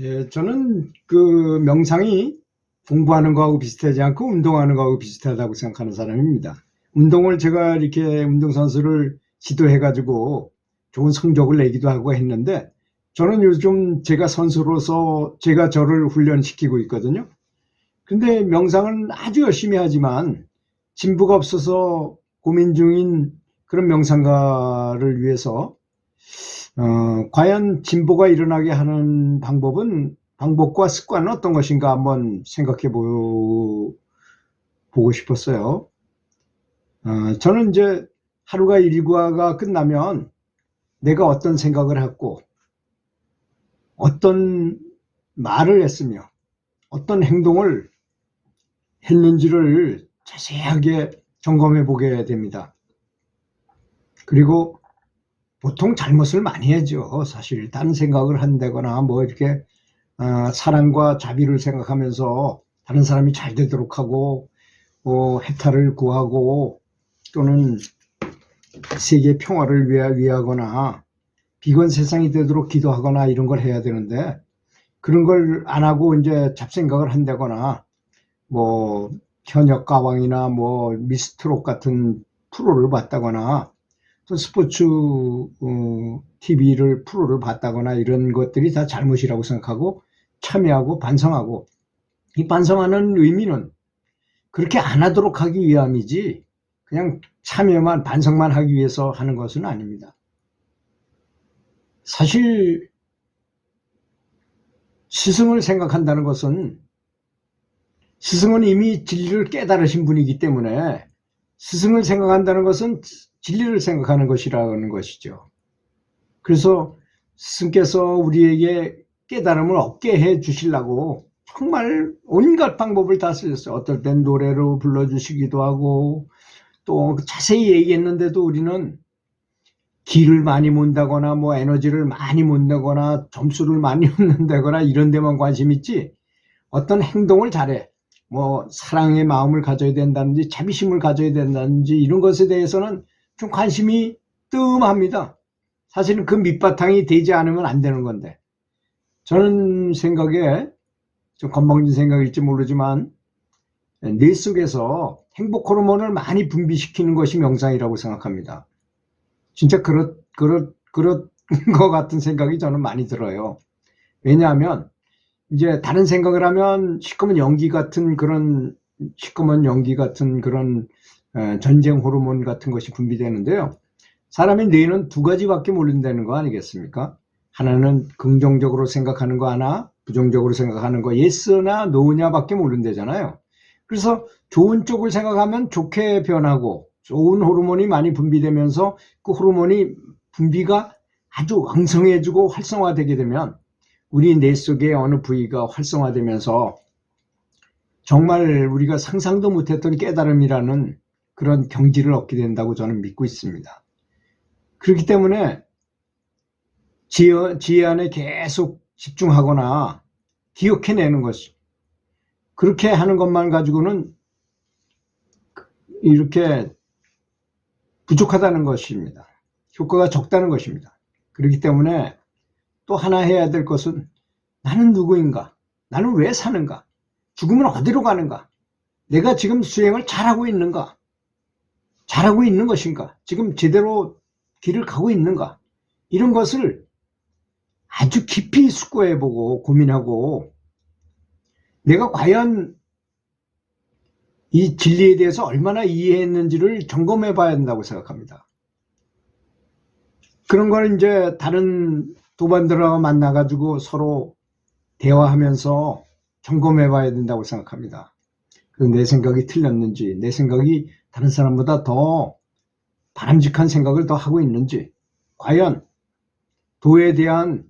예, 저는 그 명상이 공부하는 거하고 비슷하지 않고 운동하는 거하고 비슷하다고 생각하는 사람입니다. 운동을 제가 이렇게 운동선수를 지도해가지고 좋은 성적을 내기도 하고 했는데, 저는 요즘 제가 선수로서 제가 저를 훈련시키고 있거든요. 근데 명상은 아주 열심히 하지만 진부가 없어서 고민 중인 그런 명상가를 위해서 과연 진보가 일어나게 하는 방법과 습관은 어떤 것인가 한번 생각해 보고 싶었어요. 저는 이제 하루가 일과가 끝나면 내가 어떤 생각을 했고, 어떤 말을 했으며, 어떤 행동을 했는지를 자세하게 점검해 보게 됩니다. 그리고 보통 잘못을 많이 하죠. 사실 다른 생각을 한다거나 뭐 이렇게 사랑과 자비를 생각하면서 다른 사람이 잘 되도록 하고 해탈을 구하고 또는 세계 평화를 위하거나 비건 세상이 되도록 기도하거나 이런 걸 해야 되는데, 그런 걸 안 하고 이제 잡생각을 한다거나 뭐 현역 가왕이나 뭐 미스트롯 같은 프로를 봤다거나 또 스포츠 TV를 프로를 봤다거나 이런 것들이 다 잘못이라고 생각하고 참여하고 반성하고, 이 반성하는 의미는 그렇게 안 하도록 하기 위함이지 그냥 참여만 반성만 하기 위해서 하는 것은 아닙니다. 사실 스승을 생각한다는 것은, 스승은 이미 진리를 깨달으신 분이기 때문에 스승을 생각한다는 것은 진리를 생각하는 것이라는 것이죠. 그래서 스승께서 우리에게 깨달음을 얻게 해 주시려고 정말 온갖 방법을 다 쓰셨어요. 어떨 땐 노래로 불러주시기도 하고, 또 자세히 얘기했는데도 우리는 기를 많이 몬다거나 뭐 에너지를 많이 몬다거나 점수를 많이 얻는다거나 이런 데만 관심 있지, 어떤 행동을 잘해, 뭐 사랑의 마음을 가져야 된다든지 자비심을 가져야 된다든지 이런 것에 대해서는 좀 관심이 뜸합니다. 사실은 그 밑바탕이 되지 않으면 안 되는 건데, 저는 생각에 좀 건방진 생각일지 모르지만 뇌 속에서 행복 호르몬을 많이 분비시키는 것이 명상이라고 생각합니다. 진짜 그런 것 같은 생각이 저는 많이 들어요. 왜냐하면 이제 다른 생각을 하면 시커먼 연기 같은 그런 전쟁 호르몬 같은 것이 분비되는데요. 사람의 뇌는 두 가지밖에 모른다는 거 아니겠습니까? 하나는 긍정적으로 생각하는 거 하나, 부정적으로 생각하는 거, 예스나 노냐밖에 모른다잖아요. 그래서 좋은 쪽을 생각하면 좋게 변하고 좋은 호르몬이 많이 분비되면서 그 호르몬이 분비가 아주 왕성해지고 활성화되게 되면 우리 뇌 속의 어느 부위가 활성화되면서 정말 우리가 상상도 못했던 깨달음이라는 그런 경지를 얻게 된다고 저는 믿고 있습니다. 그렇기 때문에 지혜 안에 계속 집중하거나 기억해내는 것이, 그렇게 하는 것만 가지고는 이렇게 부족하다는 것입니다. 효과가 적다는 것입니다. 그렇기 때문에 또 하나 해야 될 것은, 나는 누구인가? 나는 왜 사는가? 죽으면 어디로 가는가? 내가 지금 수행을 잘하고 있는가? 잘하고 있는 것인가? 지금 제대로 길을 가고 있는가? 이런 것을 아주 깊이 숙고해보고 고민하고, 내가 과연 이 진리에 대해서 얼마나 이해했는지를 점검해 봐야 된다고 생각합니다. 그런 걸 이제 다른 도반들하고 만나가지고 서로 대화하면서 점검해 봐야 된다고 생각합니다. 내 생각이 틀렸는지, 내 생각이 다른 사람보다 더 바람직한 생각을 더 하고 있는지, 과연 도에 대한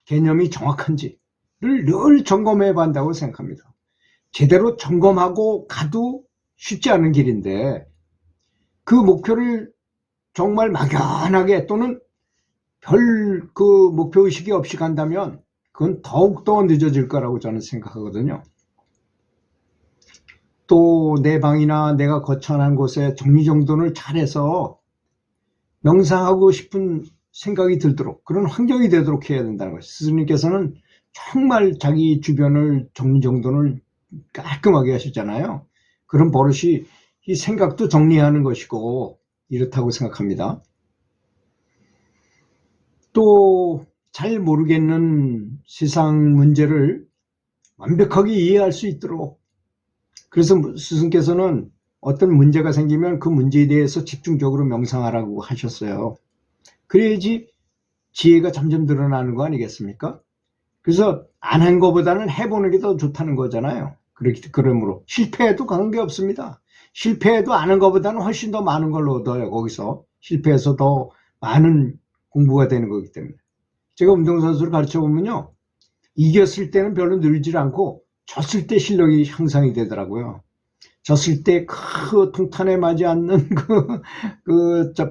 개념이 정확한지를 늘 점검해 봐야 한다고 생각합니다. 제대로 점검하고 가도 쉽지 않은 길인데, 그 목표를 정말 막연하게 또는 별 그 목표의식이 없이 간다면 그건 더욱더 늦어질 거라고 저는 생각하거든요. 또 내 방이나 내가 거처한 곳에 정리정돈을 잘해서 명상하고 싶은 생각이 들도록, 그런 환경이 되도록 해야 된다는 것이, 스승님께서는 정말 자기 주변을 정리정돈을 깔끔하게 하셨잖아요. 그런 버릇이 이 생각도 정리하는 것이고 이렇다고 생각합니다. 또 잘 모르겠는 세상 문제를 완벽하게 이해할 수 있도록, 그래서 스승께서는 어떤 문제가 생기면 그 문제에 대해서 집중적으로 명상하라고 하셨어요. 그래야지 지혜가 점점 늘어나는 거 아니겠습니까? 그래서 안 한 것보다는 해보는 게 더 좋다는 거잖아요. 그러므로 실패해도 관계없습니다. 실패해도 안 한 것보다는 훨씬 더 많은 걸 얻어요. 거기서 실패해서 더 많은 공부가 되는 거기 때문에. 제가 운동선수를 가르쳐보면요, 이겼을 때는 별로 늘질 않고 졌을 때 실력이 향상이 되더라고요. 졌을 때 그 통탄에 맞지 않는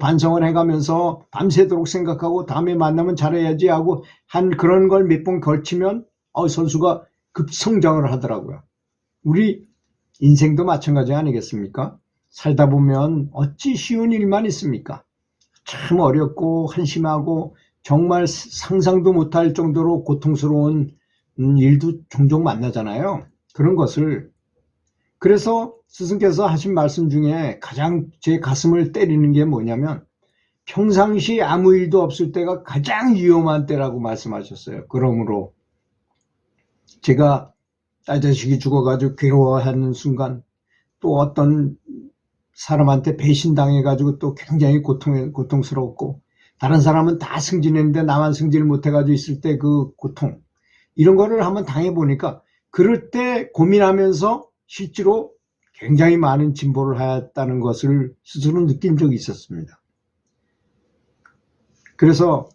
반성을 해가면서 밤새도록 생각하고 다음에 만나면 잘해야지 하고 한 그런 걸 몇 번 걸치면 선수가 급성장을 하더라고요. 우리 인생도 마찬가지 아니겠습니까? 살다 보면 어찌 쉬운 일만 있습니까? 참 어렵고 한심하고 정말 상상도 못할 정도로 고통스러운 일도 종종 만나잖아요. 그런 것을, 그래서 스승께서 하신 말씀 중에 가장 제 가슴을 때리는 게 뭐냐면 평상시 아무 일도 없을 때가 가장 위험한 때라고 말씀하셨어요. 그러므로 제가 딸 자식이 죽어가지고 괴로워하는 순간, 또 어떤 사람한테 배신당해가지고 또 굉장히 고통스럽고, 다른 사람은 다 승진했는데 나만 승진을 못해가지고 있을 때 그 고통, 이런 거를 한번 당해보니까 그럴 때 고민하면서 실제로 굉장히 많은 진보를 하였다는 것을 스스로 느낀 적이 있었습니다. 그래서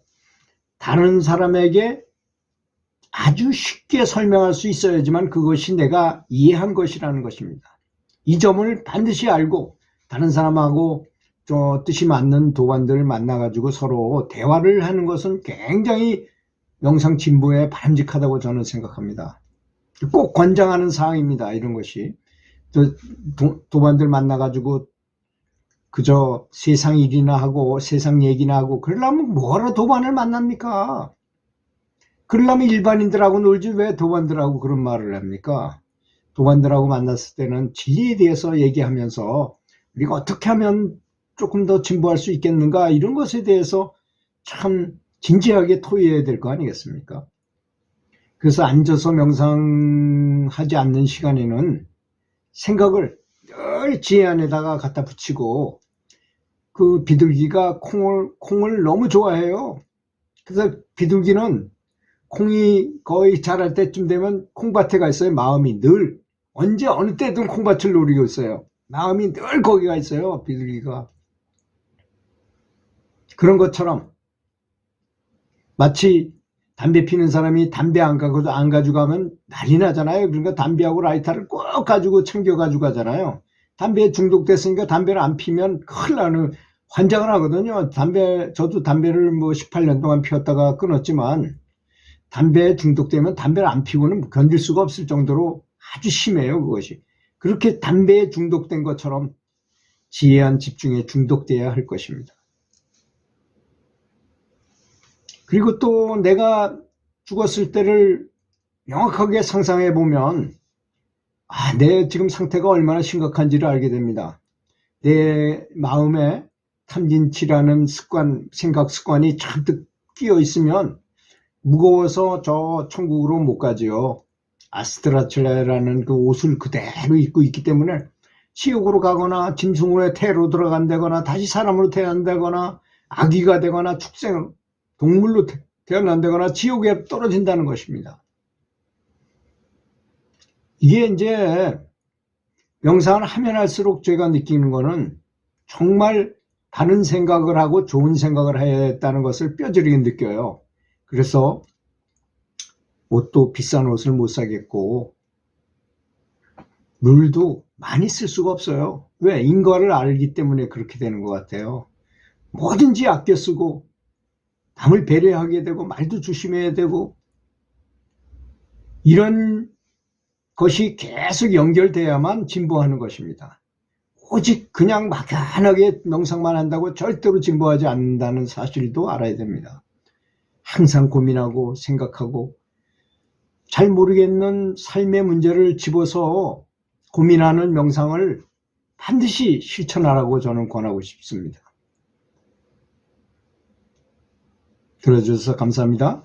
다른 사람에게 아주 쉽게 설명할 수 있어야지만 그것이 내가 이해한 것이라는 것입니다. 이 점을 반드시 알고 다른 사람하고 뜻이 맞는 도반들을 만나가지고 서로 대화를 하는 것은 굉장히 명상 진보에 바람직하다고 저는 생각합니다. 꼭 권장하는 사항입니다. 이런 것이. 도반들 만나가지고 그저 세상 일이나 하고 세상 얘기나 하고 그러려면 뭐하러 도반을 만납니까? 그러려면 일반인들하고 놀지 왜 도반들하고 그런 말을 합니까? 도반들하고 만났을 때는 진리에 대해서 얘기하면서 우리가 어떻게 하면 조금 더 진보할 수 있겠는가, 이런 것에 대해서 참 진지하게 토의해야 될 거 아니겠습니까? 그래서 앉아서 명상하지 않는 시간에는 생각을 늘 지혜 안에다가 갖다 붙이고, 그 비둘기가 콩을 너무 좋아해요. 그래서 비둘기는 콩이 거의 자랄 때쯤 되면 콩밭에 가 있어요. 마음이 늘 언제 어느 때든 콩밭을 노리고 있어요. 마음이 늘 거기가 있어요. 비둘기가. 그런 것처럼 마치 담배 피는 사람이 담배 안 가지고 가면 난리 나잖아요. 그러니까 담배하고 라이터를 꼭 가지고 챙겨 가지고 가잖아요. 담배에 중독됐으니까 담배를 안 피면 큰일 나는, 환장을 하거든요. 저도 담배를 18년 동안 피웠다가 끊었지만 담배에 중독되면 담배를 안 피고는 견딜 수가 없을 정도로 아주 심해요, 그것이. 그렇게 담배에 중독된 것처럼 지혜한 집중에 중독되어야 할 것입니다. 그리고 또 내가 죽었을 때를 명확하게 상상해 보면 내 지금 상태가 얼마나 심각한지를 알게 됩니다. 내 마음에 탐진치라는 생각 습관이 잔뜩 끼어 있으면 무거워서 저 천국으로 못 가지요. 아스트라첼라라는 그 옷을 그대로 입고 있기 때문에 지옥으로 가거나 짐승으로 태로 들어간다거나 다시 사람으로 태어난다거나 아기가 되거나 축생 동물로 태어난다거나 지옥에 떨어진다는 것입니다. 이게 이제 명상을 하면 할수록 제가 느끼는 거는 정말 다른 생각을 하고 좋은 생각을 해야 했다는 것을 뼈저리게 느껴요. 그래서 옷도 비싼 옷을 못 사겠고 물도 많이 쓸 수가 없어요. 왜? 인과를 알기 때문에 그렇게 되는 것 같아요. 뭐든지 아껴 쓰고 남을 배려하게 되고 말도 조심해야 되고, 이런 것이 계속 연결돼야만 진보하는 것입니다. 오직 그냥 막연하게 명상만 한다고 절대로 진보하지 않는다는 사실도 알아야 됩니다. 항상 고민하고 생각하고 잘 모르겠는 삶의 문제를 집어서 고민하는 명상을 반드시 실천하라고 저는 권하고 싶습니다. 들어주셔서 감사합니다.